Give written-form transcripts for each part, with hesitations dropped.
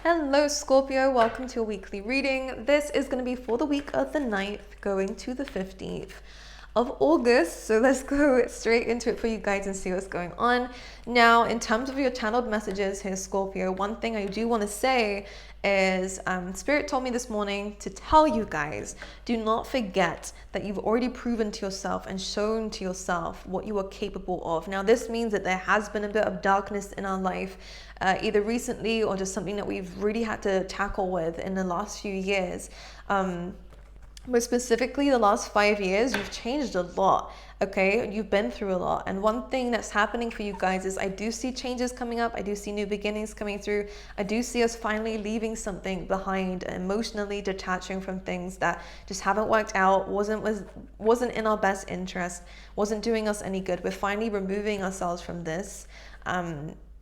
Hello Scorpio, welcome to a weekly reading. This is going to be for the week of the 9th going to the 15th of August. So let's go straight into it for you guys and see what's going on. Now, in terms of your channeled messages here, Scorpio, one thing I do want to say is Spirit told me this morning to tell you guys, do not forget that you've already proven to yourself and shown to yourself what you are capable of. Now, this means that there has been a bit of darkness in our life, either recently or just something that we've really had to tackle with in the last few years. But specifically the last 5 years, you've changed a lot, okay? You've been through a lot. And one thing that's happening for you guys is I do see changes coming up. I do see new beginnings coming through. I do see us finally leaving something behind, emotionally detaching from things that just haven't worked out, wasn't in our best interest, wasn't doing us any good. We're finally removing ourselves from this.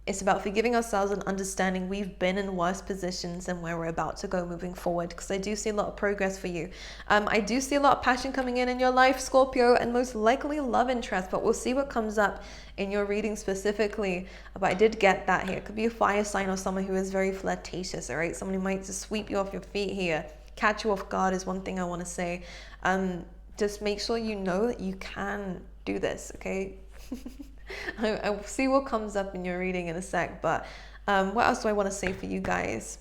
It's about forgiving ourselves and understanding we've been in worse positions than where we're about to go moving forward, because I do see a lot of progress for you. I do see a lot of passion coming in your life, Scorpio, and most likely love interest, but we'll see what comes up in your reading specifically. But I did get that here. It could be a fire sign or someone who is very flirtatious, all right? Someone who might just sweep you off your feet here. Catch you off guard is one thing I want to say. Just make sure you know that you can do this, okay? I'll see what comes up in your reading in a sec, but what else do I want to say for you guys?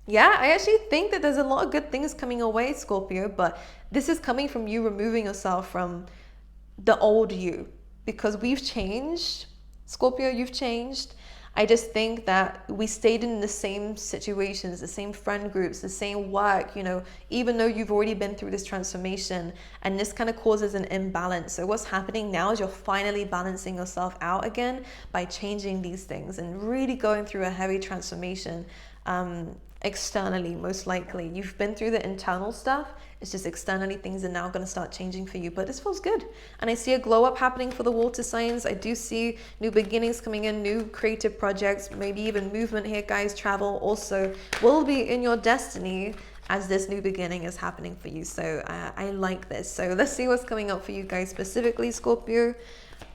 Yeah, I actually think that there's a lot of good things coming away, Scorpio, but this is coming from you removing yourself from the old you, because we've changed. Scorpio, you've changed. I just think that we stayed in the same situations, the same friend groups, the same work, you know, even though you've already been through this transformation, and this kind of causes an imbalance. So what's happening now is you're finally balancing yourself out again by changing these things and really going through a heavy transformation externally, most likely. You've been through the internal stuff. It's just externally things are now going to start changing for you, but this feels good. And I see a glow up happening for the water signs. I do see new beginnings coming in, new creative projects, maybe even movement here, guys. Travel also will be in your destiny as this new beginning is happening for you. So I like this. So let's see what's coming up for you guys specifically, Scorpio,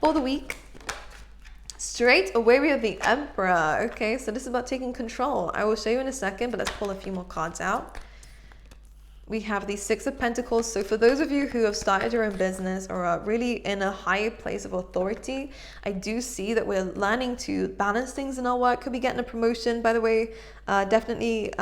for the week. Straight away we have the Emperor. Okay, so this is about taking control. I will show you in a second, but let's pull a few more cards out. We have the Six of Pentacles. So for those of you who have started your own business or are really in a higher place of authority, I do see that we're learning to balance things in our work. Could be getting a promotion, by the way. Definitely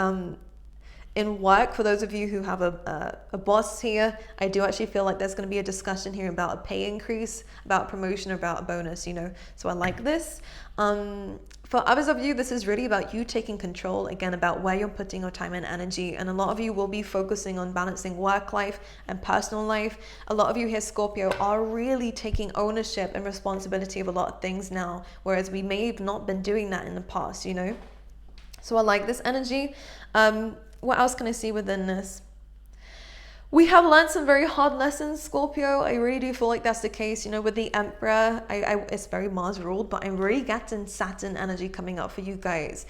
in work, for those of you who have a boss here, I do actually feel like there's going to be a discussion here about a pay increase, about promotion, or about a bonus, you know. So I like this. For others of you, this is really about you taking control, again, about where you're putting your time and energy. And a lot of you will be focusing on balancing work life and personal life. A lot of you here, Scorpio, are really taking ownership and responsibility of a lot of things now, whereas we may have not been doing that in the past, you know. So I like this energy. What else can I see within this? We have learned some very hard lessons, Scorpio. I really do feel like that's the case. You know, with the Emperor, it's very Mars ruled, but I'm really getting Saturn energy coming up for you guys,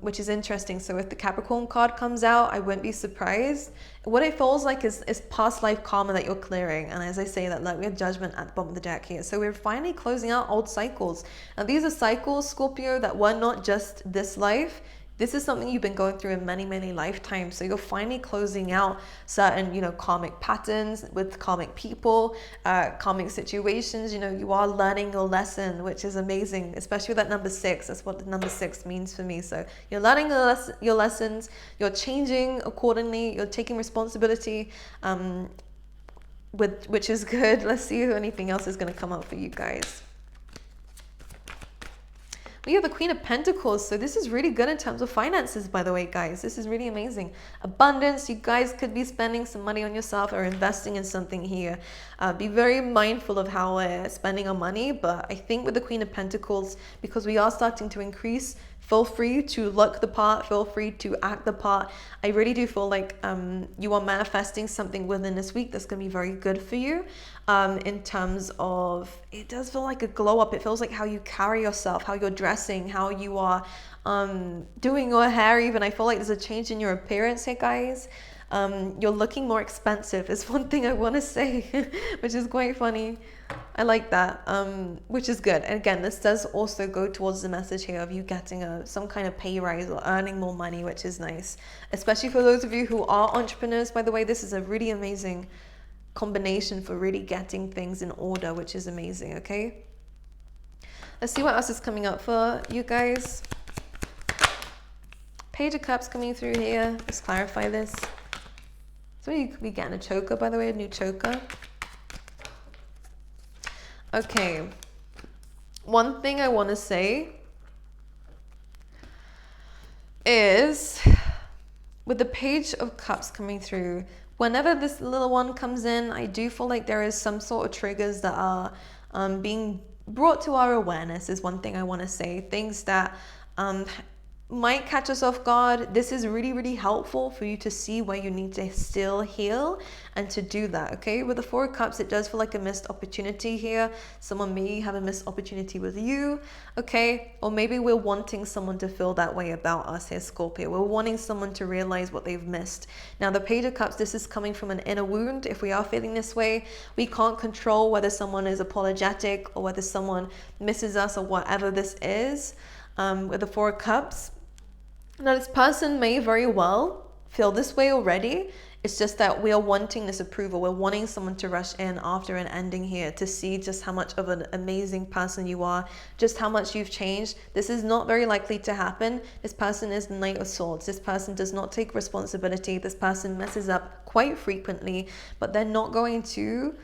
which is interesting. So if the Capricorn card comes out, I wouldn't be surprised. What it feels like is past life karma that you're clearing. And as I say that, like, we have Judgment at the bottom of the deck here. So we're finally closing out old cycles. Now, these are cycles, Scorpio, that were not just this life. This is something you've been going through in many, many lifetimes. So you're finally closing out certain, you know, karmic patterns with karmic people, karmic situations. You know, you are learning your lesson, which is amazing, especially with that number 6. That's what the number 6 means for me. So you're learning your lessons, you're changing accordingly, you're taking responsibility, which is good. Let's see if anything else is going to come up for you guys. We have the Queen of Pentacles. So this is really good in terms of finances, by the way, guys. This is really amazing. Abundance. You guys could be spending some money on yourself or investing in something here. Be very mindful of how we're spending our money. But I think with the Queen of Pentacles, because we are starting to increase, feel free to look the part, feel free to act the part. I really do feel like you are manifesting something within this week that's going to be very good for you. In terms of, it does feel like a glow up. It feels like how you carry yourself, how you're dressing, how you are doing your hair even. I feel like there's a change in your appearance here, guys. You're looking more expensive is one thing I want to say, which is quite funny. I like that, which is good. And again, this does also go towards the message here of you getting some kind of pay rise or earning more money, which is nice. Especially for those of you who are entrepreneurs, by the way, this is a really amazing combination for really getting things in order, which is amazing, okay? Let's see what else is coming up for you guys. Page of Cups coming through here. Let's clarify this. So you could be getting a choker, by the way, a new choker. Okay, one thing I want to say is with the Page of Cups coming through, whenever this little one comes in, I do feel like there is some sort of triggers that are being brought to our awareness is one thing I want to say. Things that might catch us off guard. This is really, really helpful for you to see where you need to still heal and to do that, okay? With the Four of Cups, it does feel like a missed opportunity here. Someone may have a missed opportunity with you, okay? Or maybe we're wanting someone to feel that way about us here, Scorpio. We're wanting someone to realize what they've missed. Now, the Page of Cups, this is coming from an inner wound. If we are feeling this way, we can't control whether someone is apologetic or whether someone misses us or whatever this is. With the Four of Cups, now this person may very well feel this way already. It's just that we are wanting this approval. We're wanting someone to rush in after an ending here to see just how much of an amazing person you are, just how much you've changed. This is not very likely to happen. This person is the Knight of Swords. This person does not take responsibility. This person messes up quite frequently, but they're not going to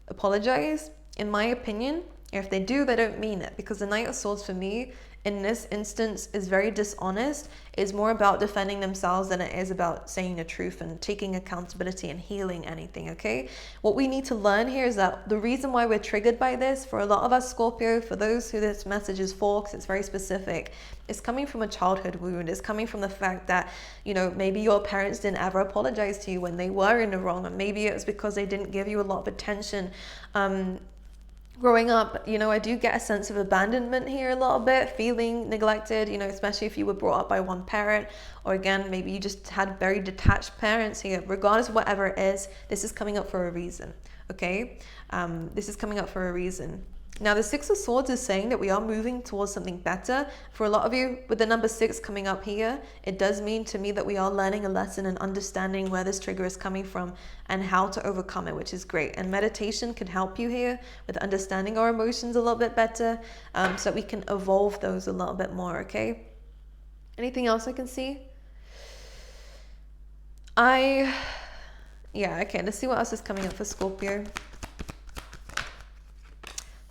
apologize, in my opinion. If they do, they don't mean it, because the Knight of Swords for me in this instance is very dishonest. It's more about defending themselves than it is about saying the truth and taking accountability and healing anything, okay? What we need to learn here is that the reason why we're triggered by this, for a lot of us Scorpio, for those who this message is for, because it's very specific, it's coming from a childhood wound. It's coming from the fact that, you know, maybe your parents didn't ever apologize to you when they were in the wrong, and maybe it was because they didn't give you a lot of attention. Growing up, you know, I do get a sense of abandonment here a little bit, feeling neglected, you know, especially if you were brought up by one parent, or again, maybe you just had very detached parents here. Regardless of whatever it is, this is coming up for a reason, okay? This is coming up for a reason. Now, the Six of Swords is saying that we are moving towards something better. For a lot of you, with the number 6 coming up here, it does mean to me that we are learning a lesson and understanding where this trigger is coming from and how to overcome it, which is great. And meditation can help you here with understanding our emotions a little bit better, so that we can evolve those a little bit more, okay? Anything else I can see? Yeah, okay, let's see what else is coming up for Scorpio.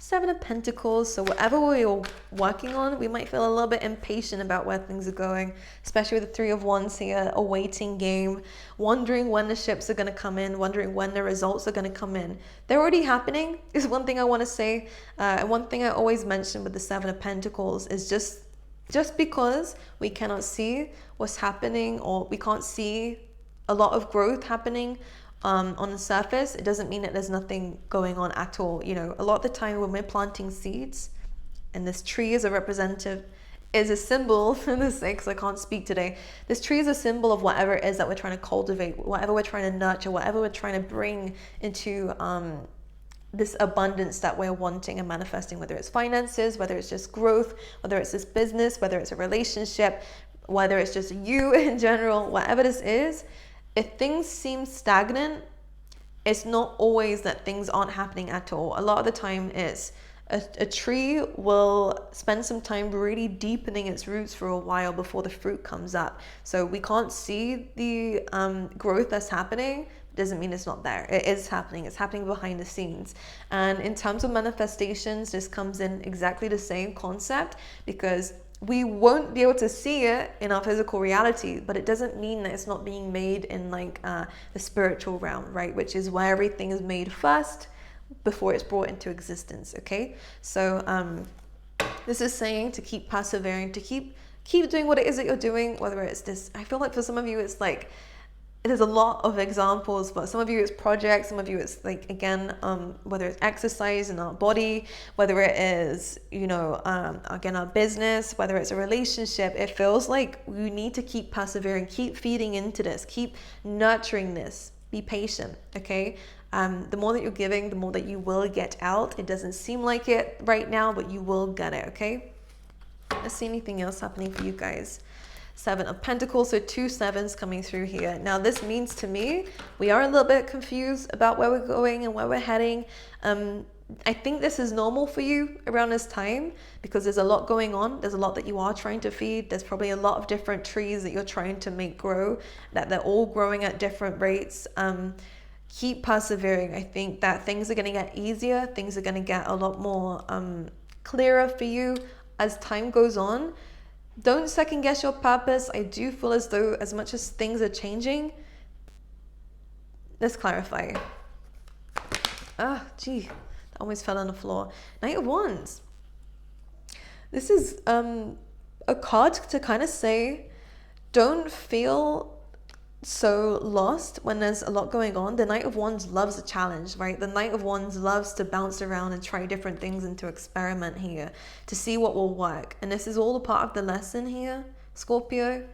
Seven of Pentacles. So whatever we're working on, we might feel a little bit impatient about where things are going, especially with the Three of Wands here, a waiting game, wondering when the ships are going to come in, wondering when the results are going to come in. They're already happening, is one thing I want to say. And one thing I always mention with the Seven of Pentacles is just because we cannot see what's happening, or we can't see a lot of growth happening on the surface, it doesn't mean that there's nothing going on at all. You know, a lot of the time when we're planting seeds, and this tree is a symbol for the six, I can't speak today. This tree is a symbol of whatever it is that we're trying to cultivate, whatever we're trying to nurture, whatever we're trying to bring into this abundance that we're wanting and manifesting, whether it's finances, whether it's just growth, whether it's this business, whether it's a relationship, whether it's just you in general, whatever this is. If things seem stagnant, it's not always that things aren't happening at all. A lot of the time it's a tree will spend some time really deepening its roots for a while before the fruit comes up. So we can't see the growth that's happening. Doesn't mean it's not there. It is happening. It's happening behind the scenes. And in terms of manifestations, this comes in exactly the same concept, because we won't be able to see it in our physical reality, but it doesn't mean that it's not being made in like the spiritual realm, right? Which is where everything is made first before it's brought into existence, okay? So this is saying to keep persevering, to keep doing what it is that you're doing, whether it's this, I feel like for some of you, it's like, there's a lot of examples, but some of you it's projects, some of you it's like, again, whether it's exercise in our body, whether it is, you know, again, our business, whether it's a relationship, it feels like we need to keep persevering, keep feeding into this, keep nurturing this, be patient, okay? The more that you're giving, the more that you will get out. It doesn't seem like it right now, but you will get it, okay? Let's see anything else happening for you guys. 7 of Pentacles, so 2 sevens coming through here. Now this means to me, we are a little bit confused about where we're going and where we're heading. I think this is normal for you around this time because there's a lot going on. There's a lot that you are trying to feed. There's probably a lot of different trees that you're trying to make grow, that they're all growing at different rates. Keep persevering. I think that things are going to get easier. Things are going to get a lot more clearer for you as time goes on. Don't second guess your purpose. I do feel as though as much as things are changing, let's clarify. Gee, that almost fell on the floor. Knight of Wands. This is a card to kind of say, don't feel so lost when there's a lot going on. The Knight of Wands loves a challenge, right? The Knight of Wands loves to bounce around and try different things and to experiment here to see what will work. And this is all a part of the lesson here, Scorpio.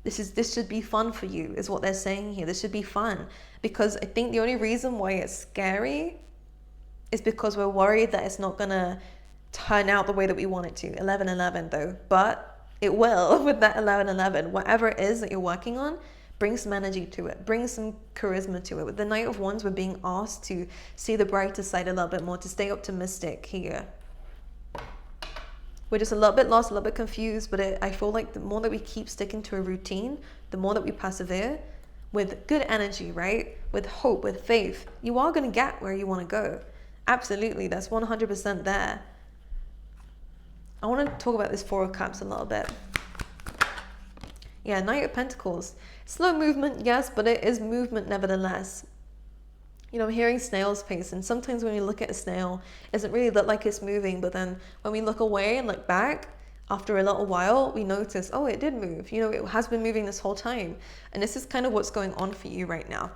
This should be fun for you, is what they're saying here. This should be fun, because I think the only reason why it's scary is because we're worried that it's not gonna turn out the way that we want it to. 11-11 though, but it will with that 11-11. Whatever it is that you're working on, bring some energy to it. Bring some charisma to it. With the Knight of Wands, we're being asked to see the brighter side a little bit more, to stay optimistic here. We're just a little bit lost, a little bit confused, but I feel like the more that we keep sticking to a routine, the more that we persevere with good energy, right? With hope, with faith, you are going to get where you want to go. Absolutely, that's 100% there. I want to talk about this 4 of Cups a little bit. Yeah, Knight of Pentacles. Slow movement, yes, but it is movement nevertheless. You know, I'm hearing snail's pace, and sometimes when we look at a snail, it doesn't really look like it's moving, but then when we look away and look back, after a little while, we notice, oh, it did move. You know, it has been moving this whole time. And this is kind of what's going on for you right now.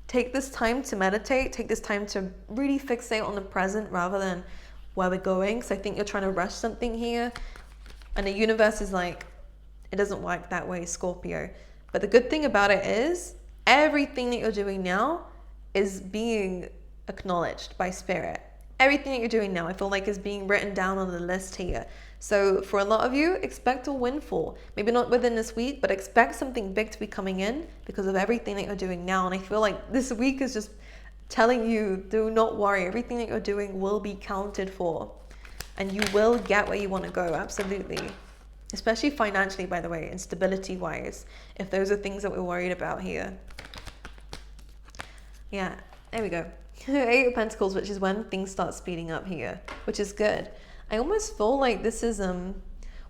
Take this time to meditate. Take this time to really fixate on the present rather than where we're going. So I think you're trying to rush something here. And the universe is like, it doesn't work that way, Scorpio. But the good thing about it is everything that you're doing now is being acknowledged by spirit. Everything that you're doing now, I feel like, is being written down on the list here. So for a lot of you, expect a windfall. Maybe not within this week, but expect something big to be coming in because of everything that you're doing now. And I feel like this week is just telling you, do not worry. Everything that you're doing will be counted for. And you will get where you want to go, absolutely. Especially financially, by the way, and stability-wise, if those are things that we're worried about here. Yeah, there we go. 8 of Pentacles, which is when things start speeding up here, which is good. I almost feel like this is,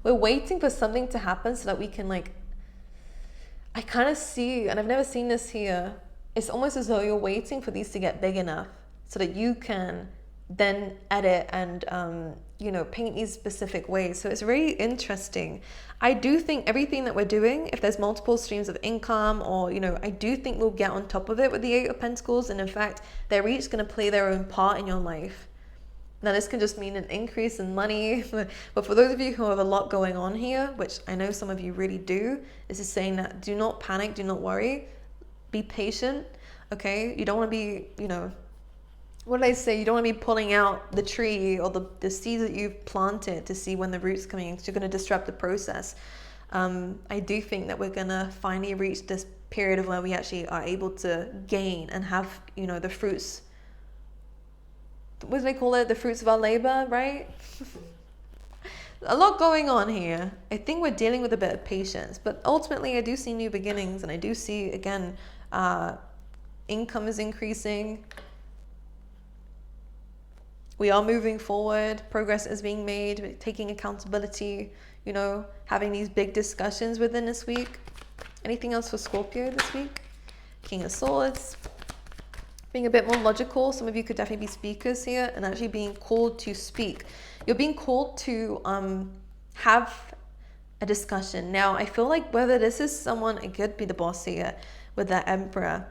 we're waiting for something to happen so that we can, like, I kind of see, and I've never seen this here, it's almost as though you're waiting for these to get big enough so that you can then edit and, you know, paint these specific ways. So it's really interesting. I do think everything that we're doing, if there's multiple streams of income or, you know, I do think we'll get on top of it with the 8 of Pentacles. And in fact, they're each going to play their own part in your life. Now, this can just mean an increase in money. But for those of you who have a lot going on here, which I know some of you really do, this is saying that do not panic, do not worry, be patient, okay? You don't want to be, you know, what did I say? You don't want to be pulling out the tree or the seeds that you've planted to see when the roots coming in, because you're going to disrupt the process. I do think that we're going to finally reach this period of where we actually are able to gain and have, you know, the fruits. What do they call it? The fruits of our labor, right? A lot going on here. I think we're dealing with a bit of patience, but ultimately I do see new beginnings, and I do see, again, income is increasing. We are moving forward. Progress is being made, taking accountability, you know, having these big discussions within this week. Anything else for Scorpio this week? King of Swords. Being a bit more logical. Some of you could definitely be speakers here and actually being called to speak. You're being called to have a discussion. Now, I feel like whether this is someone, it could be the boss here with that Emperor.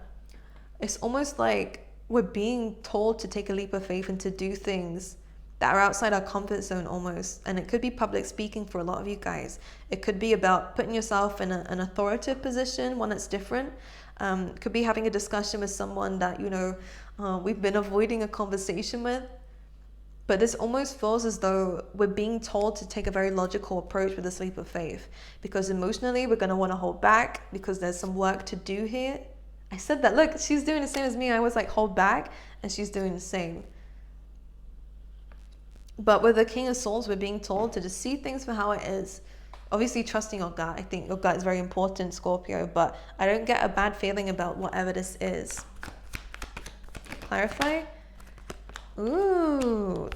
It's almost like we're being told to take a leap of faith and to do things that are outside our comfort zone almost. And it could be public speaking for a lot of you guys. It could be about putting yourself in an authoritative position, one that's different. It could be having a discussion with someone that, you know, we've been avoiding a conversation with. But this almost feels as though we're being told to take a very logical approach with this leap of faith, because emotionally we're going to want to hold back because there's some work to do here. I said that, look, she's doing the same as me. I was like, hold back, and she's doing the same. But with the King of Swords, we're being told to just see things for how it is. Obviously, trusting your gut. I think your gut is very important, Scorpio, but I don't get a bad feeling about whatever this is. Clarify? Ooh,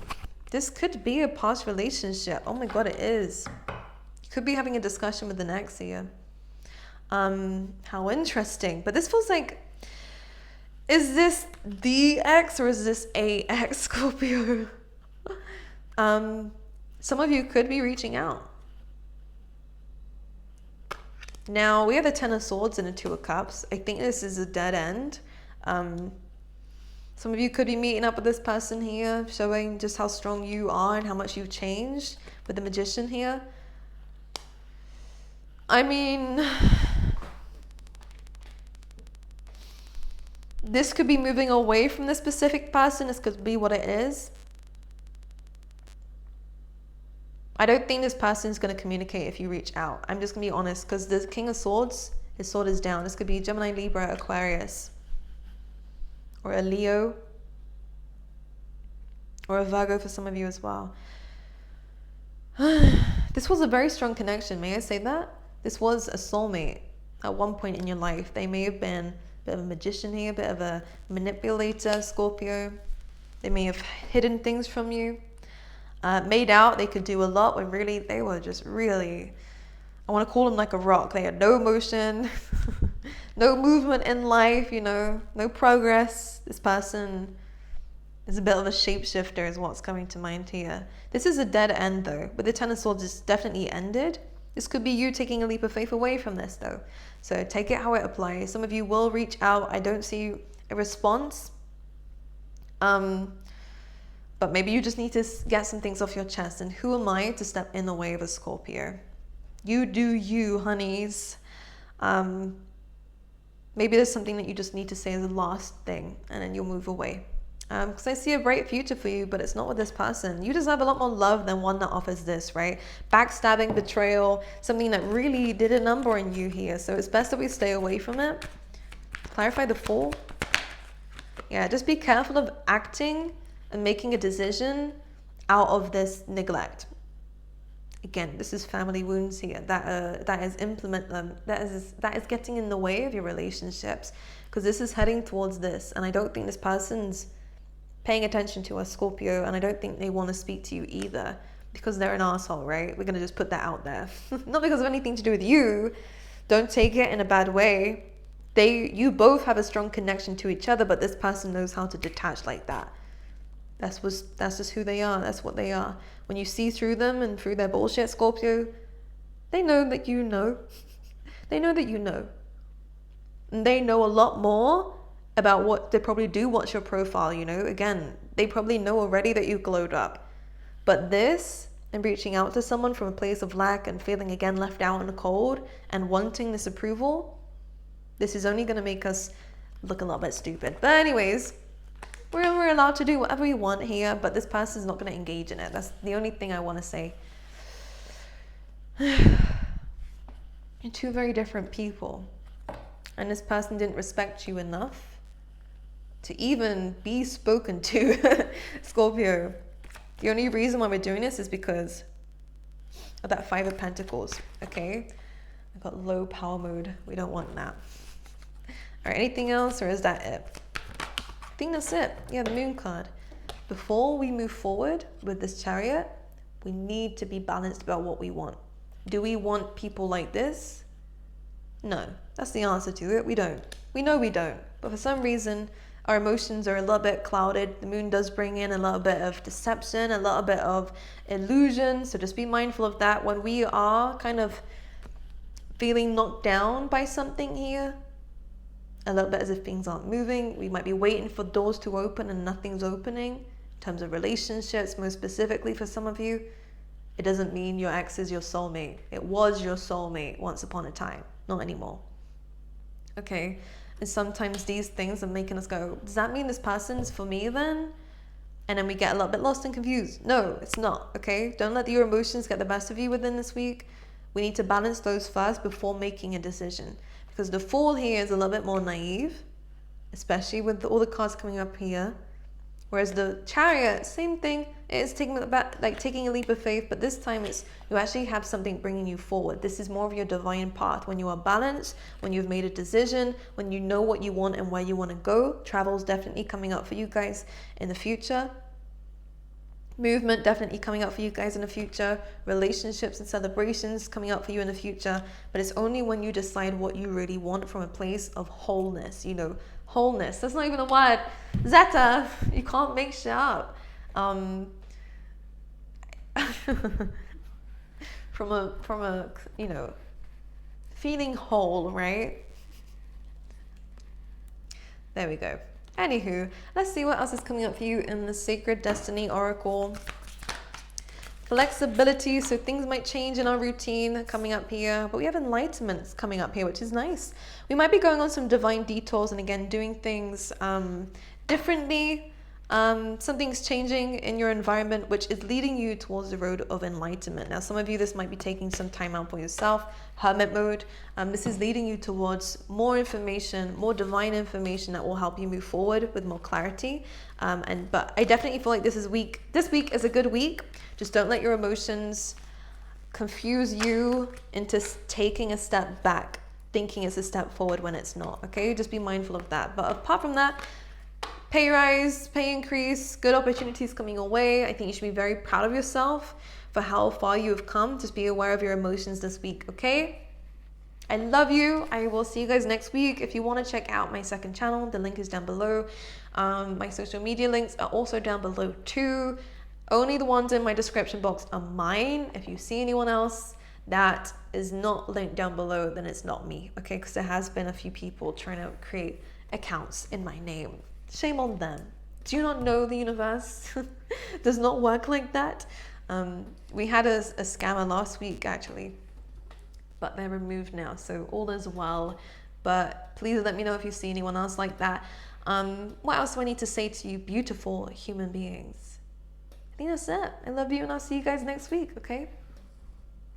this could be a past relationship. Oh my God, it is. You could be having a discussion with an ex here. How interesting. But this feels like, is this the ex or is this a ex, Scorpio? Some of you could be reaching out. Now, we have the Ten of Swords and the Two of Cups. I think this is a dead end. Some of you could be meeting up with this person here, showing just how strong you are and how much you've changed with the Magician here. I mean, this could be moving away from this specific person. This could be what it is. I don't think this person is going to communicate if you reach out. I'm just going to be honest, because the King of Swords, his sword is down. This could be Gemini, Libra, Aquarius, or a Leo, or a Virgo for some of you as well. This was a very strong connection. May I say that? This was a soulmate at one point in your life. They may have been a bit of a magician here, a bit of a manipulator, Scorpio. They may have hidden things from you. Made out they could do a lot when really they were just really, I want to call them like a rock. They had no emotion, no movement in life, you know, no progress. This person is a bit of a shapeshifter is what's coming to mind here. This is a dead end though. With the Ten of Swords, it's definitely ended. This could be you taking a leap of faith away from this though. So take it how it applies. Some of you will reach out. I don't see a response. But maybe you just need to get some things off your chest. And who am I to step in the way of a Scorpio? You do you, honeys. Maybe there's something that you just need to say as a last thing, and then you'll move away. Because I see a bright future for you, but it's not with this person. You deserve a lot more love than one that offers this, right? Backstabbing, betrayal, something that really did a number on you here. So it's best that we stay away from it. Clarify the Fool. Yeah, just be careful of acting and making a decision out of this neglect. Again, this is family wounds here that is getting in the way of your relationships, because this is heading towards this, and I don't think this person's paying attention to us, Scorpio, and I don't think they want to speak to you either, because they're an asshole, right? We're gonna just put that out there. Not because of anything to do with you. Don't take it in a bad way. You both have a strong connection to each other, but this person knows how to detach like that. That's just who they are. That's what they are. When you see through them and through their bullshit, Scorpio, they know that you know. They know that you know. And they know a lot more about what they probably do watch your profile, you know. Again, they probably know already that you glowed up. But this, and reaching out to someone from a place of lack and feeling again left out in the cold and wanting this approval, this is only going to make us look a little bit stupid. But anyways, we're allowed to do whatever we want here, but this person's not going to engage in it. That's the only thing I want to say. You're two very different people. And this person didn't respect you enough to even be spoken to, Scorpio. The only reason why we're doing this is because of that Five of Pentacles, okay? I've got low power mode. We don't want that. All right, anything else, or is that it? I think that's it. Yeah, the Moon card. Before we move forward with this Chariot, we need to be balanced about what we want. Do we want people like this? No, that's the answer to it. We don't. We know we don't. But for some reason, our emotions are a little bit clouded. The Moon does bring in a little bit of deception, a little bit of illusion. So just be mindful of that when we are kind of feeling knocked down by something here. A little bit as if things aren't moving. We might be waiting for doors to open and nothing's opening. In terms of relationships, most specifically for some of you, it doesn't mean your ex is your soulmate. It was your soulmate once upon a time, not anymore. Okay, And sometimes these things are making us go, does that mean this person's for me then? And then we get a little bit lost and confused. No, it's not, okay? Don't let your emotions get the best of you within this week. We need to balance those first before making a decision. Because the Fool here is a little bit more naive, especially with all the cards coming up here. Whereas the Chariot, same thing, it is taking a leap of faith, but this time it's you actually have something bringing you forward. This is more of your divine path. When you are balanced, when you've made a decision, when you know what you want and where you want to go. Travel's definitely coming up for you guys in the future. Movement definitely coming up for you guys in the future. Relationships and celebrations coming up for you in the future. But it's only when you decide what you really want from a place of wholeness. You know, wholeness. That's not even a word. Zeta, you can't make shit up. From a you know, feeling whole, right? There we go. Anywho, let's see what else is coming up for you in the Sacred Destiny Oracle. Flexibility, so things might change in our routine coming up here, but we have enlightenments coming up here, which is nice. We might be going on some divine detours and again doing things differently. Something's changing in your environment, which is leading you towards the road of enlightenment. Now, some of you, this might be taking some time out for yourself, hermit mode. This is leading you towards more information, more divine information that will help you move forward with more clarity. But I definitely feel like this week is a good week. Just don't let your emotions confuse you into taking a step back, thinking it's a step forward when it's not. Okay, just be mindful of that. But apart from that, pay rise, pay increase, good opportunities coming your way. I think you should be very proud of yourself for how far you have come. Just be aware of your emotions this week, okay? I love you. I will see you guys next week. If you want to check out my second channel, the link is down below. My social media links are also down below too. Only the ones in my description box are mine. If you see anyone else that is not linked down below, then it's not me, okay? Because there has been a few people trying to create accounts in my name. Shame on them. Do you not know the universe does not work like that? We had a scammer last week actually, but they're removed now, so all is well. But please let me know if you see anyone else like that. What else do I need to say to you, beautiful human beings? I think that's it. I love you, and I'll see you guys next week, okay?